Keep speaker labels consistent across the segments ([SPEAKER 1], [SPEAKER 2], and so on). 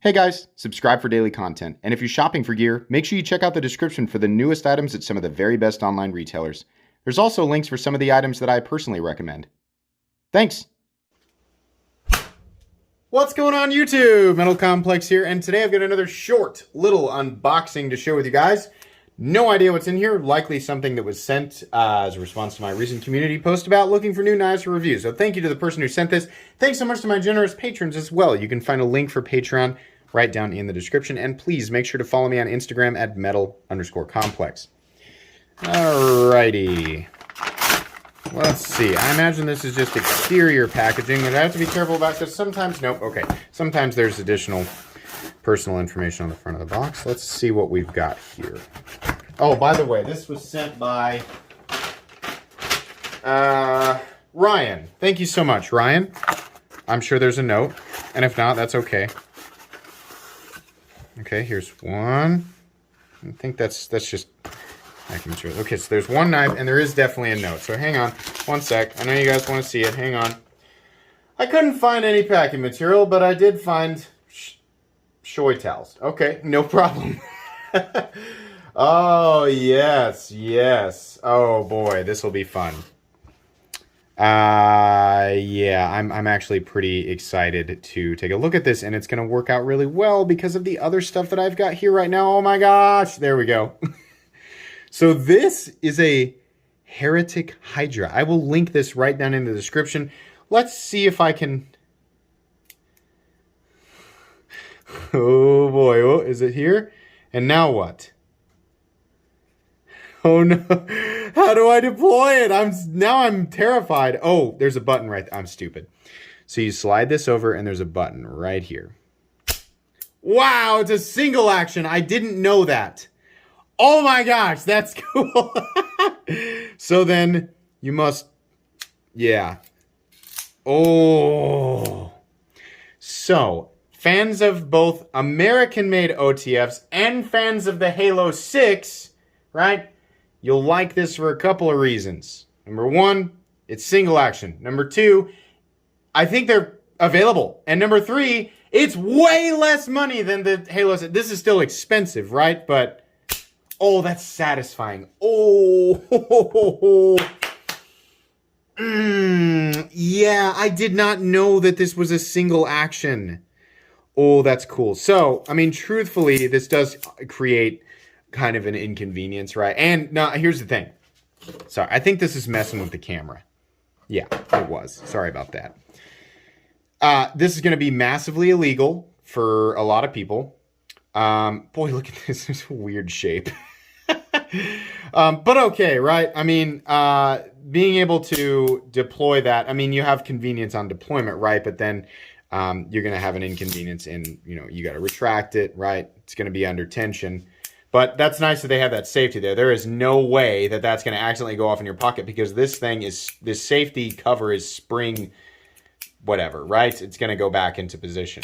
[SPEAKER 1] Hey guys, subscribe for daily content, and if you're shopping for gear, make sure you check out the description for the newest items at some of the very best online retailers. There's also links for some of the items that I personally recommend. Thanks! What's going on YouTube? Metal Complex here, and today I've got another short little unboxing to share with you guys. No idea what's in here, likely something that was sent as a response to my recent community post about looking for new knives for review. So thank you to the person who sent this. Thanks so much to my generous patrons as well. You can find a link for Patreon right down in the description, and please make sure to follow me on Instagram at metal_complex. Alrighty. Let's see. I imagine this is just exterior packaging that I have to be careful about because sometimes, nope, okay. Sometimes there's additional personal information on the front of the box. Let's see what we've got here. Oh, by the way, this was sent by Ryan. Thank you so much, Ryan. I'm sure there's a note, and if not, that's okay. Okay, here's one. I think that's just packing material. Okay, so there's one knife, and there is definitely a note. So hang on, one sec. I know you guys want to see it. Hang on. I couldn't find any packing material, but I did find shoy towels. Okay, no problem. Oh, yes, yes. Oh, boy, this will be fun. Yeah, I'm actually pretty excited to take a look at this, and it's going to work out really well because of the other stuff that I've got here right now. Oh, my gosh. There we go. So this is a Heretic Hydra. I will link this right down in the description. Let's see if I can... Oh, boy. Oh, is it here? And now what? Oh no, how do I deploy it? I'm terrified. Oh, there's a button right there. I'm stupid. So you slide this over and there's a button right here. Wow, it's a single action. I didn't know that. Oh my gosh, that's cool. So then you must, yeah. Oh. So fans of both American-made OTFs and fans of the Halo 6, right? You'll like this for a couple of reasons. Number one, it's single action. Number two, I think they're available. And number three, it's way less money than the Halo 6. This is still expensive, right? But, oh, that's satisfying. Oh, yeah, I did not know that this was a single action. Oh, that's cool. So, I mean, truthfully, this does create kind of an inconvenience, right? And now here's the thing. Sorry, I think this is messing with the camera. Yeah, it was. Sorry about that. This is going to be massively illegal for a lot of people. Boy, look at this. It's a weird shape. But okay, right? I mean, being able to deploy that, I mean, you have convenience on deployment, right? But then you're going to have an inconvenience in, you know, you got to retract it, right? It's going to be under tension. But that's nice that they have that safety there. There is no way that that's going to accidentally go off in your pocket because this thing is, this safety cover is spring whatever, right? It's going to go back into position.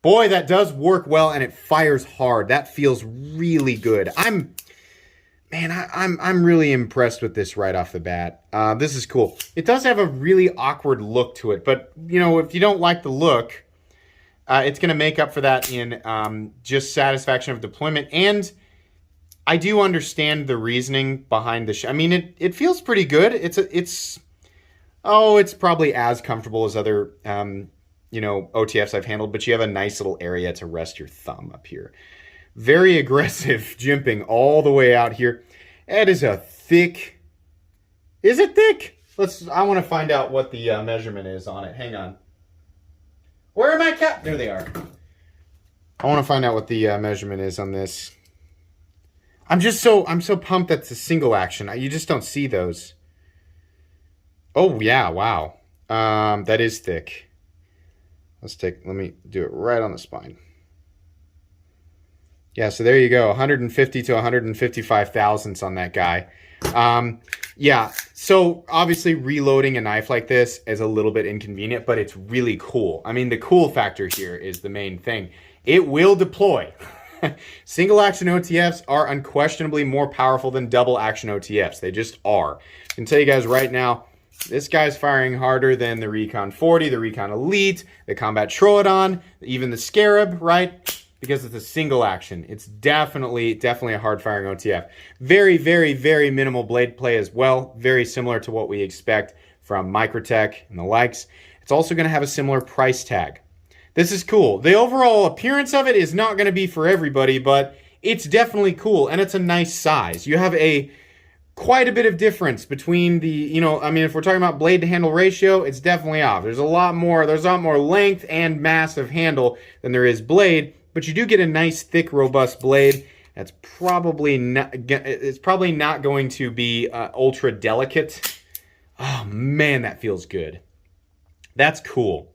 [SPEAKER 1] Boy, that does work well and it fires hard. That feels really good. I'm really impressed with this right off the bat. This is cool. It does have a really awkward look to it, but you know, if you don't like the look, it's going to make up for that in just satisfaction of deployment. And I do understand the reasoning behind the I mean, it feels pretty good. It's probably as comfortable as other, you know, OTFs I've handled, but you have a nice little area to rest your thumb up here. Very aggressive jimping all the way out here. It is a thick, is it thick? I want to find out what the measurement is on it. Hang on. Where are my cap? There they are. I want to find out what the measurement is on this. I'm so pumped that's a single action. You just don't see those. Oh yeah, wow. That is thick. Let me do it right on the spine. Yeah, so there you go. 150 to 155 thousandths on that guy. Yeah, so obviously reloading a knife like this is a little bit inconvenient, but it's really cool. I mean, the cool factor here is the main thing. It will deploy. Single action OTFs are unquestionably more powerful than double action OTFs. They just are. I can tell you guys right now, This guy's firing harder than the Recon 40, the Recon Elite, the Combat Troodon, even the Scarab, right? Because it's a single action. It's definitely a hard-firing OTF. Very, very, very minimal blade play as well. Very similar to what we expect from Microtech and the likes. It's also going to have a similar price tag. This is cool. The overall appearance of it is not going to be for everybody, but it's definitely cool, and it's a nice size. You have quite a bit of difference between the, I mean, if we're talking about blade to handle ratio, it's definitely off. There's a lot more length and mass of handle than there is blade, but you do get a nice, thick, robust blade. That's probably not, it's probably not going to be ultra delicate. Oh man, that feels good. That's cool.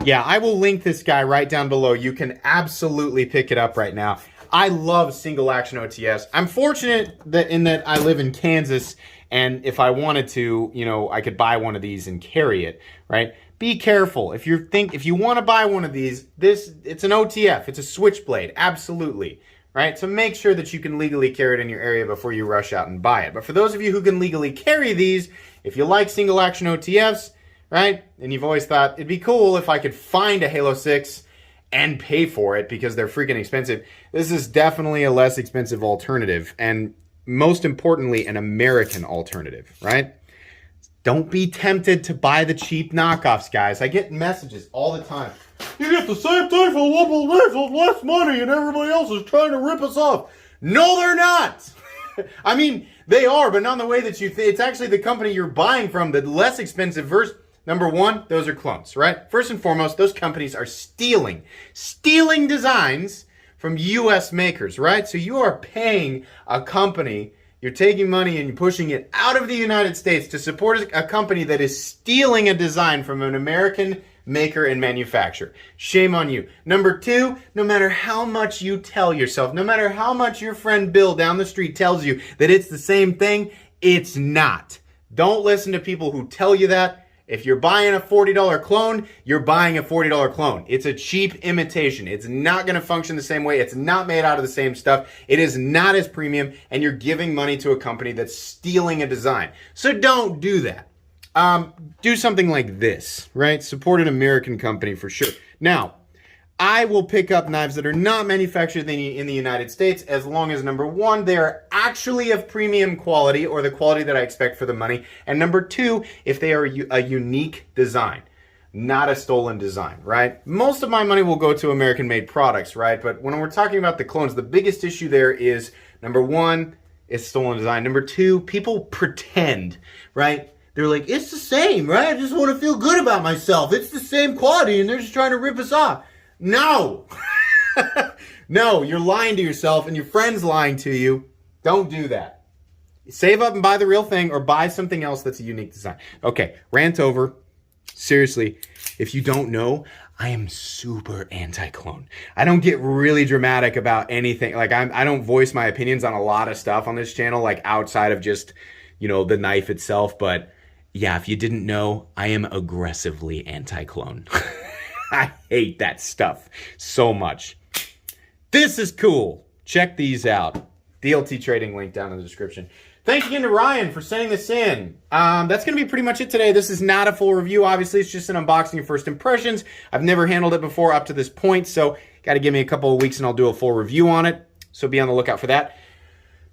[SPEAKER 1] Yeah, I will link this guy right down below. You can absolutely pick it up right now. I love single action OTS. I'm fortunate that I live in Kansas, and if I wanted to, I could buy one of these and carry it, right? Be careful. If you want to buy one of these, it's an OTF. It's a switchblade, absolutely, right? So make sure that you can legally carry it in your area before you rush out and buy it. But for those of you who can legally carry these, if you like single action OTFs, right, and you've always thought it'd be cool if I could find a Halo 6 and pay for it because they're freaking expensive, this is definitely a less expensive alternative, and most importantly, an American alternative, right? Don't be tempted to buy the cheap knockoffs, guys. I get messages all the time. You get the same thing for less money and everybody else is trying to rip us off. No, they're not. I mean, they are, but not in the way that you think. It's actually the company you're buying from, the less expensive version. Number one, those are clones, right? First and foremost, those companies are stealing designs from U.S. makers, right? So you are paying a company, you're taking money and you're pushing it out of the United States to support a company that is stealing a design from an American maker and manufacturer. Shame on you. Number two, no matter how much you tell yourself, no matter how much your friend Bill down the street tells you that it's the same thing, it's not. Don't listen to people who tell you that. If you're buying a $40 clone, you're buying a $40 clone. It's a cheap imitation. It's not going to function the same way. It's not made out of the same stuff. It is not as premium, and you're giving money to a company that's stealing a design. So don't do that. Do something like this, right? Support an American company for sure. Now, I will pick up knives that are not manufactured in the United States as long as, number one, they are actually of premium quality or the quality that I expect for the money. And number two, if they are a unique design, not a stolen design, right? Most of my money will go to American-made products, right? But when we're talking about the clones, the biggest issue there is, number one, it's stolen design. Number two, people pretend, right? They're like, it's the same, right? I just want to feel good about myself. It's the same quality, and they're just trying to rip us off. No! No, you're lying to yourself and your friend's lying to you. Don't do that. Save up and buy the real thing or buy something else that's a unique design. Okay, rant over. Seriously, if you don't know, I am super anti-clone. I don't get really dramatic about anything. Like, I don't voice my opinions on a lot of stuff on this channel, like outside of just, the knife itself. But yeah, if you didn't know, I am aggressively anti-clone. I hate that stuff so much. This is cool. Check these out. DLT trading link down in the description. Thanks again to Ryan for sending this in. That's going to be pretty much it today. This is not a full review. Obviously, it's just an unboxing of first impressions. I've never handled it before up to this point, so got to give me a couple of weeks and I'll do a full review on it. So be on the lookout for that.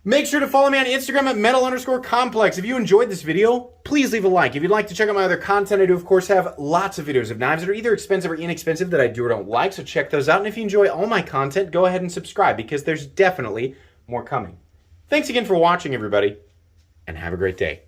[SPEAKER 1] Make sure to follow me on Instagram at metal_complex. If you enjoyed this video, please leave a like. If you'd like to check out my other content, I do, of course, have lots of videos of knives that are either expensive or inexpensive that I do or don't like, so check those out. And if you enjoy all my content, go ahead and subscribe because there's definitely more coming. Thanks again for watching, everybody, and have a great day.